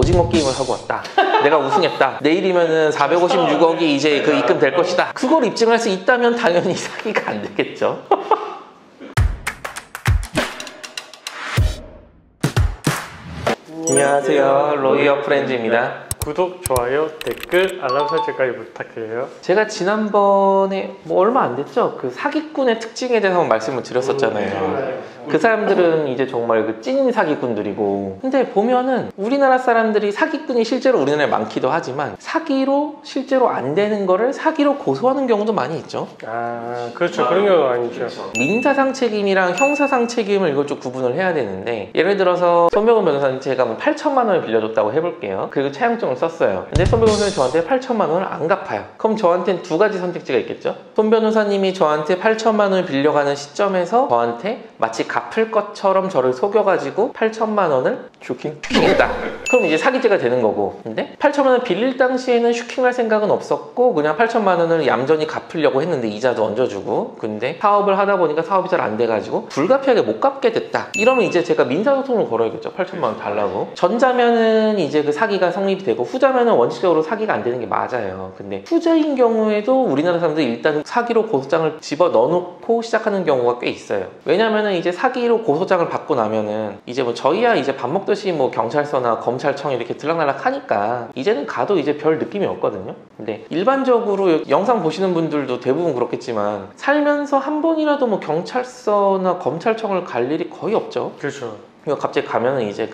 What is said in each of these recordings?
오징어 게임을 하고 왔다. 내가 우승했다. 내일이면은 456억이 이제 그 입금될 것이다. 그걸 입증할 수 있다면 당연히 사기가 안 되겠죠. 안녕하세요, 로이어 프렌즈입니다. 구독, 좋아요, 댓글, 알람 설정까지 부탁드려요. 제가 지난번에 뭐 얼마 안 됐죠? 그 사기꾼의 특징에 대해서 말씀을 드렸었잖아요. 그 사람들은 이제 정말 그 찐 사기꾼들이고, 근데 보면은 우리나라 사람들이 사기꾼이 실제로 우리나라에 많기도 하지만 사기로 실제로 안 되는 거를 사기로 고소하는 경우도 많이 있죠. 아, 그렇죠. 그런 경우가 아니죠. 민사상 책임이랑 형사상 책임을 이걸 좀 구분을 해야 되는데, 예를 들어서 손병훈 변호사님 제가 뭐 8천만 원을 빌려줬다고 해볼게요. 그리고 차용증을 썼어요. 근데 손 변호사님이 저한테 8천만 원을 안 갚아요. 그럼 저한테는 두 가지 선택지가 있겠죠. 손 변호사님이 저한테 8천만 원을 빌려가는 시점에서 저한테 마치 갚을 것처럼 저를 속여가지고 8천만 원을 슈킹했다. 그럼 이제 사기죄가 되는 거고, 근데 8천만 원을 빌릴 당시에는 슈킹할 생각은 없었고 그냥 8천만 원을 얌전히 갚으려고 했는데 이자도 얹어주고, 근데 사업을 하다 보니까 사업이 잘 안 돼가지고 불가피하게 못 갚게 됐다. 이러면 이제 제가 민사소송을 걸어야겠죠. 8천만 원 달라고. 전자면은 이제 그 사기가 성립이 되고, 후자면은 원칙적으로 사기가 안 되는 게 맞아요. 근데 후자인 경우에도 우리나라 사람들이 일단 사기로 고소장을 집어 넣어놓고 시작하는 경우가 꽤 있어요. 왜냐면은 이제 사기로 고소장을 받고 나면은 이제 뭐 저희야 이제 밥 먹듯이 뭐 경찰서나 검찰청 이렇게 들락날락 하니까 이제는 가도 이제 별 느낌이 없거든요. 근데 일반적으로 영상 보시는 분들도 대부분 그렇겠지만 살면서 한 번이라도 뭐 경찰서나 검찰청을 갈 일이 거의 없죠. 그렇죠. 갑자기 가면은 이제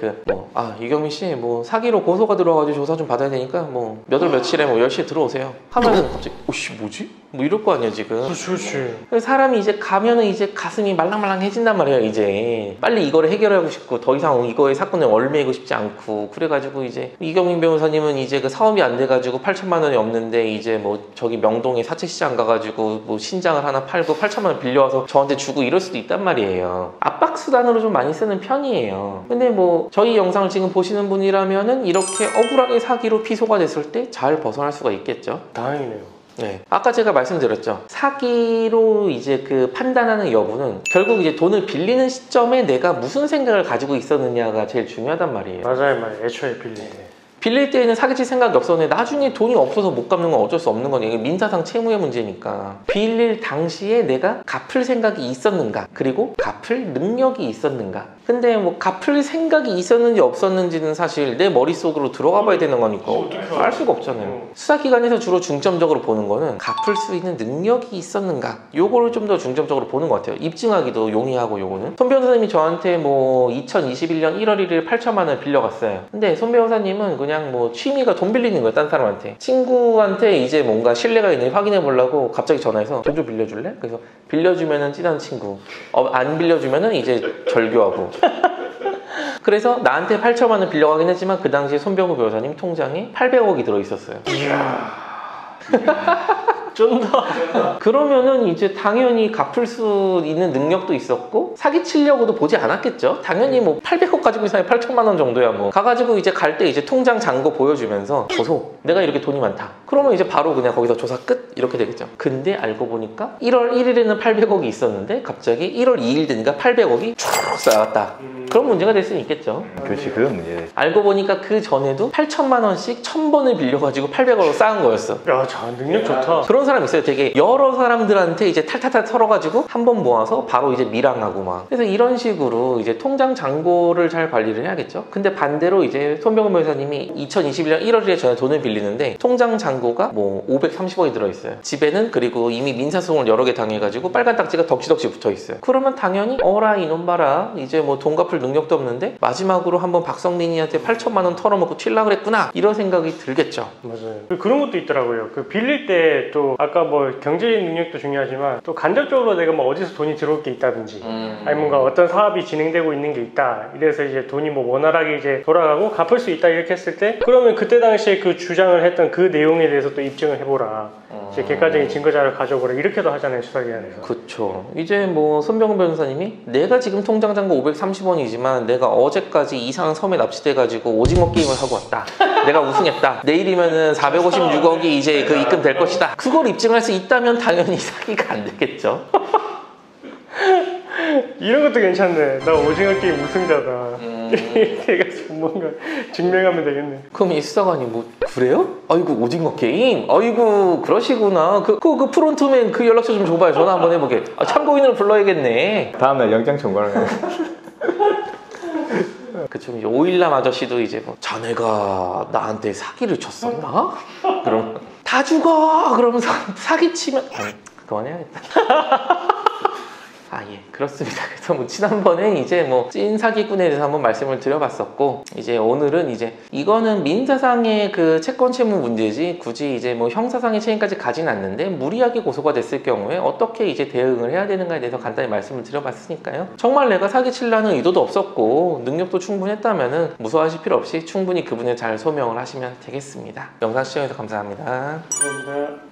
이경민 씨 뭐 사기로 고소가 들어와가지고 조사 좀 받아야 되니까 뭐 몇 월 며칠에 뭐 10시에 들어오세요 하면은 갑자기 오씨 뭐지? 뭐 이럴 거 아니야 지금. 그렇지. 사람이 이제 가면은 이제 가슴이 말랑말랑해진단 말이에요. 이제 빨리 이거를 해결하고 싶고 더 이상 이거의 사건에 얽매이고 싶지 않고, 그래가지고 이제 이경민 변호사님은 이제 그 사업이 안 돼가지고 8천만 원이 없는데 이제 뭐 저기 명동에 사채시장 가가지고 뭐 신장을 하나 팔고 8천만 원 빌려와서 저한테 주고 이럴 수도 있단 말이에요. 압박수단으로 좀 많이 쓰는 편이에요. 근데 뭐 저희 영상을 지금 보시는 분이라면은 이렇게 억울하게 사기로 피소가 됐을 때 잘 벗어날 수가 있겠죠. 다행이네요. 네, 아까 제가 말씀드렸죠. 사기로 이제 그 판단하는 여부는 결국 이제 돈을 빌리는 시점에 내가 무슨 생각을 가지고 있었느냐가 제일 중요하단 말이에요. 맞아요. 애초에 빌릴 때. 빌릴 때에는 사기칠 생각이 없었는데 나중에 돈이 없어서 못 갚는 건 어쩔 수 없는 거니까, 이게 민사상 채무의 문제니까. 빌릴 당시에 내가 갚을 생각이 있었는가, 그리고 갚을 능력이 있었는가. 근데 뭐 갚을 생각이 있었는지 없었는지는 사실 내 머릿속으로 들어가 봐야 되는 거니까 알 수가 없잖아요. 수사기관에서 주로 중점적으로 보는 거는 갚을 수 있는 능력이 있었는가, 요거를 좀 더 중점적으로 보는 것 같아요. 입증하기도 용이하고. 요거는 손 변호사님이 저한테 뭐 2021년 1월 1일 8천만 원을 빌려갔어요. 근데 손 변호사님은 그냥 뭐 취미가 돈 빌리는 거예요. 딴 사람한테. 친구한테 이제 뭔가 신뢰가 있는지 확인해 보려고 갑자기 전화해서 돈 좀 빌려줄래? 그래서 빌려주면은 찐한 친구, 안 빌려주면은 이제 절교하고. 그래서 나한테 8천만 원 빌려가긴 했지만 그 당시에 손병우 변호사님 통장에 800억이 들어있었어요. 이야. 쩐다. 그러면은 이제 당연히 갚을 수 있는 능력도 있었고 사기치려고도 보지 않았겠죠. 당연히 뭐 800억 가지고 있는 사람이 8천만 원 정도야 뭐. 가가지고 이제 갈 때 이제 통장 잔고 보여주면서 고소, 내가 이렇게 돈이 많다. 그러면 이제 바로 그냥 거기서 조사 끝 이렇게 되겠죠. 근데 알고 보니까 1월 1일에는 800억이 있었는데 갑자기 1월 2일 되니까 800억이 쭉 쌓였다. 그런 문제가 될 수는 있겠죠. 그렇지, 그런 문제. 알고 보니까 그 전에도 8천만 원씩 1000번을 빌려가지고 800억으로 쌓은 거였어. 야, 능력 좋다. 그런 사람 있어요. 되게 여러 사람들한테 이제 탈탈탈 털어가지고 한 번 모아서 바로 이제 밀항하고 막. 그래서 이런 식으로 이제 통장 잔고를 잘 관리를 해야겠죠. 근데 반대로 이제 손병훈 변호사님이 2021년 1월 1일에 전에 돈을 빌리는데 통장 잔고가 뭐 530억이 들어있어요. 집에는. 그리고 이미 민사소송을 여러 개 당해가지고 빨간 딱지가 덕지덕지 붙어있어요. 그러면 당연히 어라 이놈 봐라, 이제 뭐 돈 갚을 능력도 없는데 마지막으로 한번 박성민이한테 8천만 원 털어먹고 튀려고 그랬구나, 이런 생각이 들겠죠. 맞아요. 그런 것도 있더라고요. 그 빌릴 때 또 아까 뭐 경제적 능력도 중요하지만 또 간접적으로 내가 뭐 어디서 돈이 들어올 게 있다든지 아니 뭔가 어떤 사업이 진행되고 있는 게 있다, 이래서 이제 돈이 뭐 원활하게 이제 돌아가고 갚을 수 있다 이렇게 했을 때, 그러면 그때 당시에 그 주장을 했던 그 내용에 대해서 또 입증을 해보라, 이제 객관적인 증거자를 가져보라, 이렇게도 하잖아요, 수사기관에서. 그쵸. 이제 뭐 손병훈 변호사님이 내가 지금 통장 잔고 530원이지만 내가 어제까지 이상한 섬에 납치돼가지고 오징어 게임을 하고 왔다. 내가 우승했다. 내일이면은 456억이 이제 그 입금될 것이다. 그걸 입증할 수 있다면 당연히 사기가 안 되겠죠. 이런 것도 괜찮네. 나 오징어 게임 우승자다. 이렇게 해가지고 뭔가 증명하면 되겠네. 그럼 이 수사관이 뭐 그래요? 아이고 오징어 게임? 아이고 그러시구나. 그 프론트맨 그 연락처 좀 줘봐요. 전화 한번 해보게. 참고인으로 불러야겠네. 다음날 영장 청구하는 그쵸. 오일남 아저씨도 이제 뭐 자네가 나한테 사기를 쳤었나? 그럼 다 죽어! 그러면서 사기치면 그만해야겠다. 아, 예, 그렇습니다. 그래서 뭐 지난번에 이제 뭐 찐 사기꾼에 대해서 한번 말씀을 드려봤었고, 이제 오늘은 이제 이거는 민사상의 그 채권 채무 문제지 굳이 이제 뭐 형사상의 책임까지 가진 않는데 무리하게 고소가 됐을 경우에 어떻게 이제 대응을 해야 되는가에 대해서 간단히 말씀을 드려봤으니까요. 정말 내가 사기치려는 의도도 없었고 능력도 충분했다면은 무서워하실 필요 없이 충분히 그분을 잘 소명을 하시면 되겠습니다. 영상 시청해주셔서 감사합니다. 감사합니다.